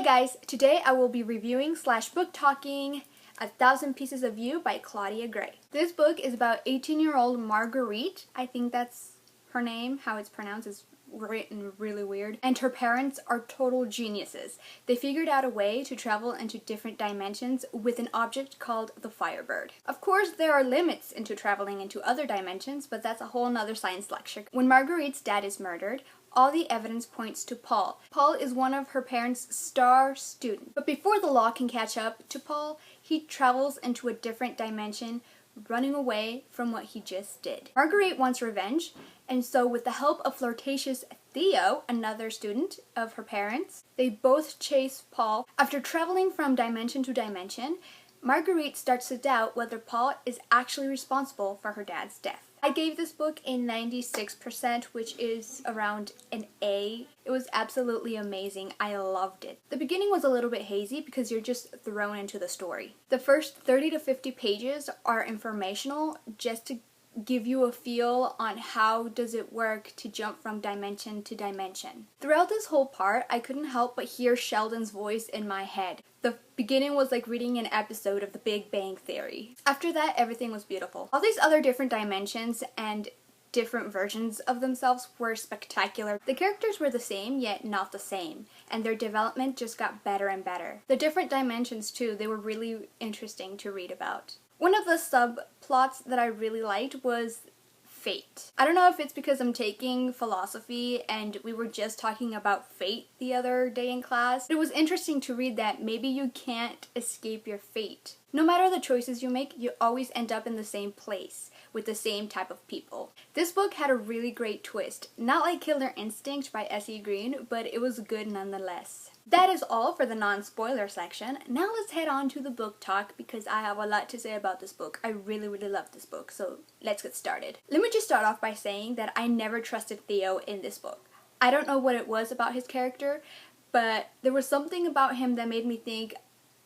guys, today I will be reviewing / book talking 1,000 Pieces of You by Claudia Gray. This book is about 18-year-old Marguerite. I think that's her name. How it's pronounced is written really weird. And her parents are total geniuses. They figured out a way to travel into different dimensions with an object called the Firebird. Of course, there are limits into traveling into other dimensions, but that's a whole nother science lecture. When Marguerite's dad is murdered, all the evidence points to Paul. Paul is one of her parents' star students. But before the law can catch up to Paul, he travels into a different dimension, running away from what he just did. Marguerite wants revenge, and so with the help of flirtatious Theo, another student of her parents, they both chase Paul. After traveling from dimension to dimension, Marguerite starts to doubt whether Paul is actually responsible for her dad's death. I gave this book a 96%, which is around an A. It was absolutely amazing. I loved it. The beginning was a little bit hazy because you're just thrown into the story. The first 30 to 50 pages are informational, just to give you a feel on how does it work to jump from dimension to dimension. Throughout this whole part, I couldn't help but hear Sheldon's voice in my head. The beginning was like reading an episode of The Big Bang Theory. After that, everything was beautiful. All these other different dimensions and different versions of themselves were spectacular. The characters were the same, yet not the same, and their development just got better and better. The different dimensions too, they were really interesting to read about. One of the subplots that I really liked was fate. I don't know if it's because I'm taking philosophy and we were just talking about fate the other day in class. It was interesting to read that maybe you can't escape your fate. No matter the choices you make, you always end up in the same place with the same type of people. This book had a really great twist. Not like Killer Instinct by S.E. Green, but it was good nonetheless. That is all for the non-spoiler section. Now let's head on to the book talk because I have a lot to say about this book. I really love this book, so let's get started. Let me just start off by saying that I never trusted Theo in this book. I don't know what it was about his character, but there was something about him that made me think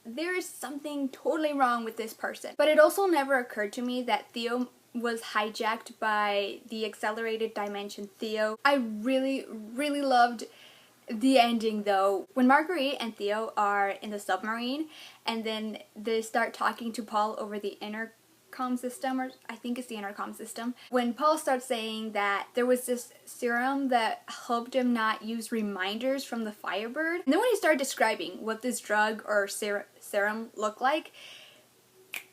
there is something totally wrong with this person. But it also never occurred to me that Theo was hijacked by the accelerated dimension Theo. I really loved the ending though. When Marguerite and Theo are in the submarine and then they start talking to Paul over the intercom system, or I think it's the intercom system, when Paul starts saying that there was this serum that helped him not use reminders from the Firebird, and then when he started describing what this drug or serum looked like,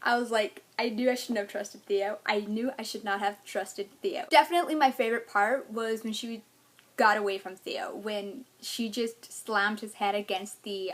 I was like, I knew I shouldn't have trusted Theo. I knew I should not have trusted Theo. Definitely my favorite part was when she got away from Theo, when she just slammed his head against the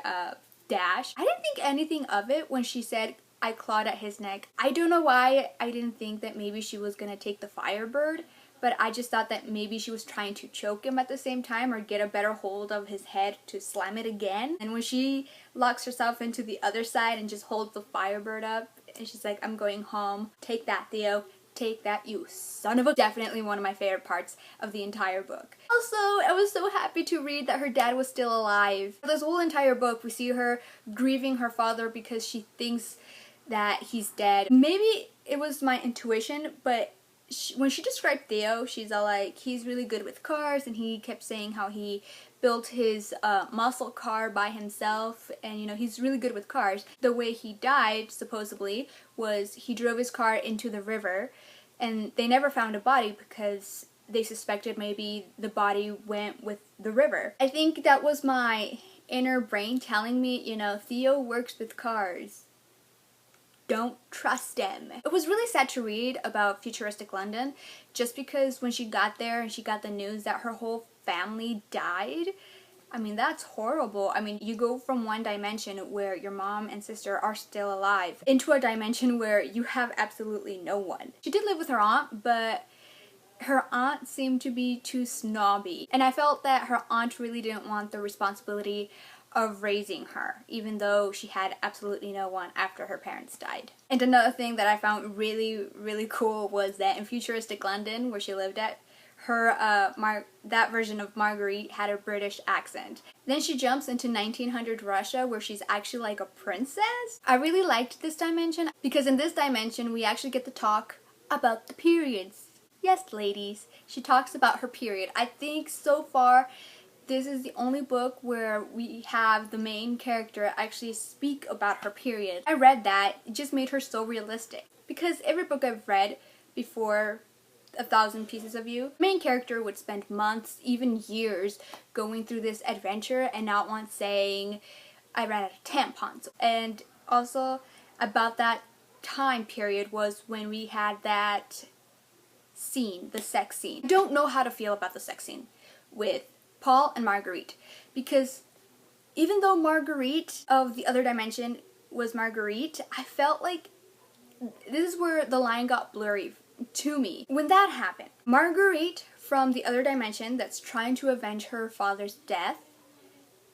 dash. I didn't think anything of it when she said, I clawed at his neck. I don't know why I didn't think that maybe she was gonna take the Firebird, but I just thought that maybe she was trying to choke him at the same time or get a better hold of his head to slam it again. And when she locks herself into the other side and just holds the Firebird up, and she's like, I'm going home. Take that, Theo. Take that, you son of a... Definitely one of my favorite parts of the entire book. Also, I was so happy to read that her dad was still alive. For this whole entire book, we see her grieving her father because she thinks that he's dead. Maybe it was my intuition, but when she described Theo, she's all like, he's really good with cars, and he kept saying how he built his muscle car by himself, and you know, he's really good with cars. The way he died, supposedly, was he drove his car into the river, and they never found a body because they suspected maybe the body went with the river. I think that was my inner brain telling me, you know, Theo works with cars. Don't trust him. It was really sad to read about futuristic London just because when she got there and she got the news that her whole family died, I mean, that's horrible. I mean, you go from one dimension where your mom and sister are still alive into a dimension where you have absolutely no one. She did live with her aunt, but her aunt seemed to be too snobby, and I felt that her aunt really didn't want the responsibility of raising her, even though she had absolutely no one after her parents died. And another thing that I found really cool was that in futuristic London, where she lived at, her that version of Marguerite had a British accent. Then she jumps into 1900 Russia, where she's actually like a princess. I really liked this dimension because in this dimension we actually get to talk about the periods. Yes, ladies, she talks about her period. I think so far this is the only book where we have the main character actually speak about her period. I read that, it just made her so realistic. Because every book I've read before 1,000 Pieces of You, the main character would spend months, even years, going through this adventure and not once saying, I ran out of tampons. And also, about that time period was when we had that scene, the sex scene. I don't know how to feel about the sex scene with Paul and Marguerite, because even though Marguerite of the other dimension was Marguerite, I felt like this is where the line got blurry to me. When that happened, Marguerite from the other dimension that's trying to avenge her father's death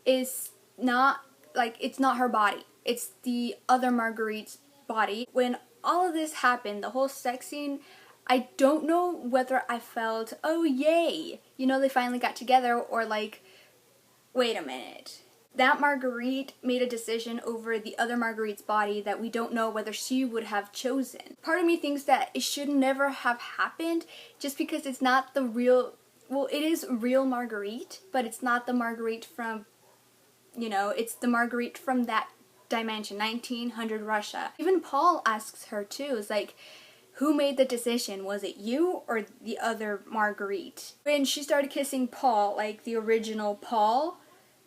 is not, like, it's not her body. It's the other Marguerite's body. When all of this happened, the whole sex scene, I don't know whether I felt, oh yay, you know, they finally got together, or like, wait a minute. That Marguerite made a decision over the other Marguerite's body that we don't know whether she would have chosen. Part of me thinks that it should never have happened, just because it's not the real, well, it is real Marguerite, but it's not the Marguerite from, you know, it's the Marguerite from that dimension, 1900 Russia. Even Paul asks her too, is like, who made the decision? Was it you or the other Marguerite? When she started kissing Paul, like the original Paul,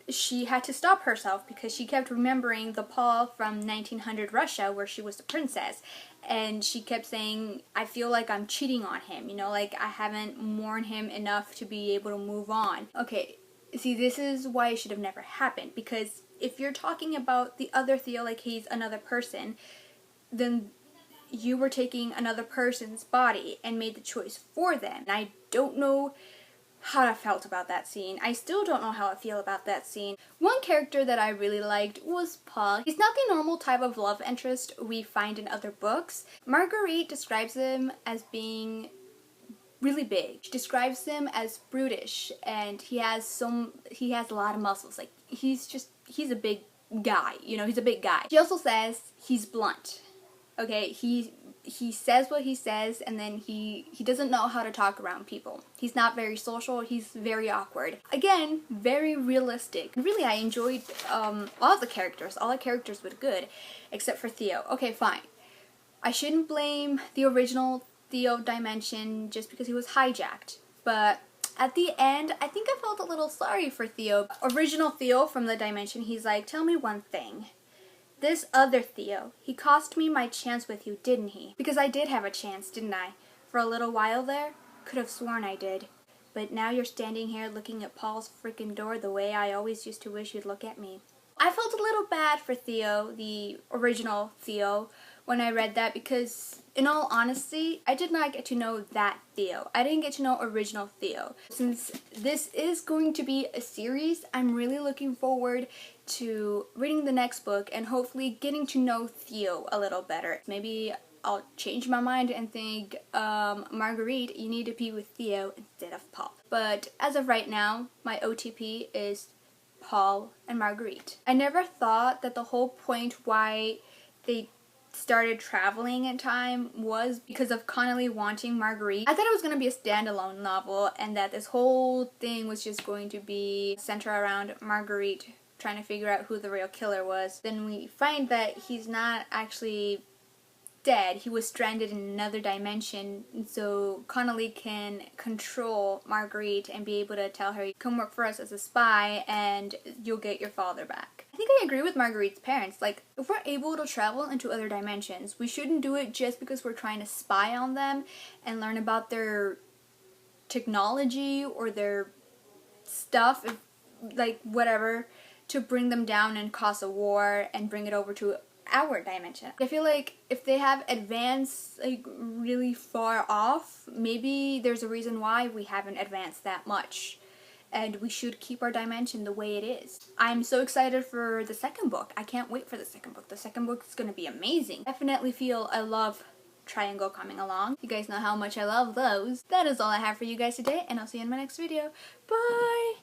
she had to stop herself because she kept remembering the Paul from 1900 Russia where she was the princess. And she kept saying, I feel like I'm cheating on him, you know, like I haven't mourned him enough to be able to move on. Okay, see, this is why it should have never happened, because if you're talking about the other Theo like he's another person, then you were taking another person's body and made the choice for them. And I don't know how I felt about that scene. I still don't know how I feel about that scene. One character that I really liked was Paul. He's not the normal type of love interest we find in other books. Marguerite describes him as being really big. She describes him as brutish, and he has a lot of muscles. Like, he's a big guy, you know, he's a big guy. She also says he's blunt. Okay, he says what he says, and then he doesn't know how to talk around people. He's not very social, he's very awkward. Again, very realistic. Really, I enjoyed all the characters. All the characters were good, except for Theo. Okay, fine. I shouldn't blame the original Theo dimension just because he was hijacked, but at the end, I think I felt a little sorry for Theo. Original Theo from the dimension, he's like, tell me one thing. This other Theo, he cost me my chance with you, didn't he? Because I did have a chance, didn't I? For a little while there, could have sworn I did. But now you're standing here looking at Paul's freaking door the way I always used to wish you'd look at me. I felt a little bad for Theo, the original Theo, when I read that, because in all honesty, I did not get to know that Theo. I didn't get to know original Theo. Since this is going to be a series, I'm really looking forward to reading the next book and hopefully getting to know Theo a little better. Maybe I'll change my mind and think, Marguerite, you need to be with Theo instead of Paul. But as of right now, my OTP is Paul and Marguerite. I never thought that the whole point why they started traveling in time was because of Connolly wanting Marguerite. I thought it was going to be a standalone novel and that this whole thing was just going to be centered around Marguerite trying to figure out who the real killer was. Then we find that he's not actually dead. He was stranded in another dimension, so Connolly can control Marguerite and be able to tell her, come work for us as a spy and you'll get your father back. I think I agree with Marguerite's parents. Like, if we're able to travel into other dimensions, we shouldn't do it just because we're trying to spy on them and learn about their technology or their stuff, like whatever, to bring them down and cause a war and bring it over to our dimension. I feel like if they have advanced like really far off, maybe there's a reason why we haven't advanced that much, and we should keep our dimension the way it is. I'm so excited for the second book. I can't wait for the second book. The second book is going to be amazing. Definitely feel a love triangle coming along. You guys know how much I love those. That is all I have for you guys today, and I'll see you in my next video. Bye!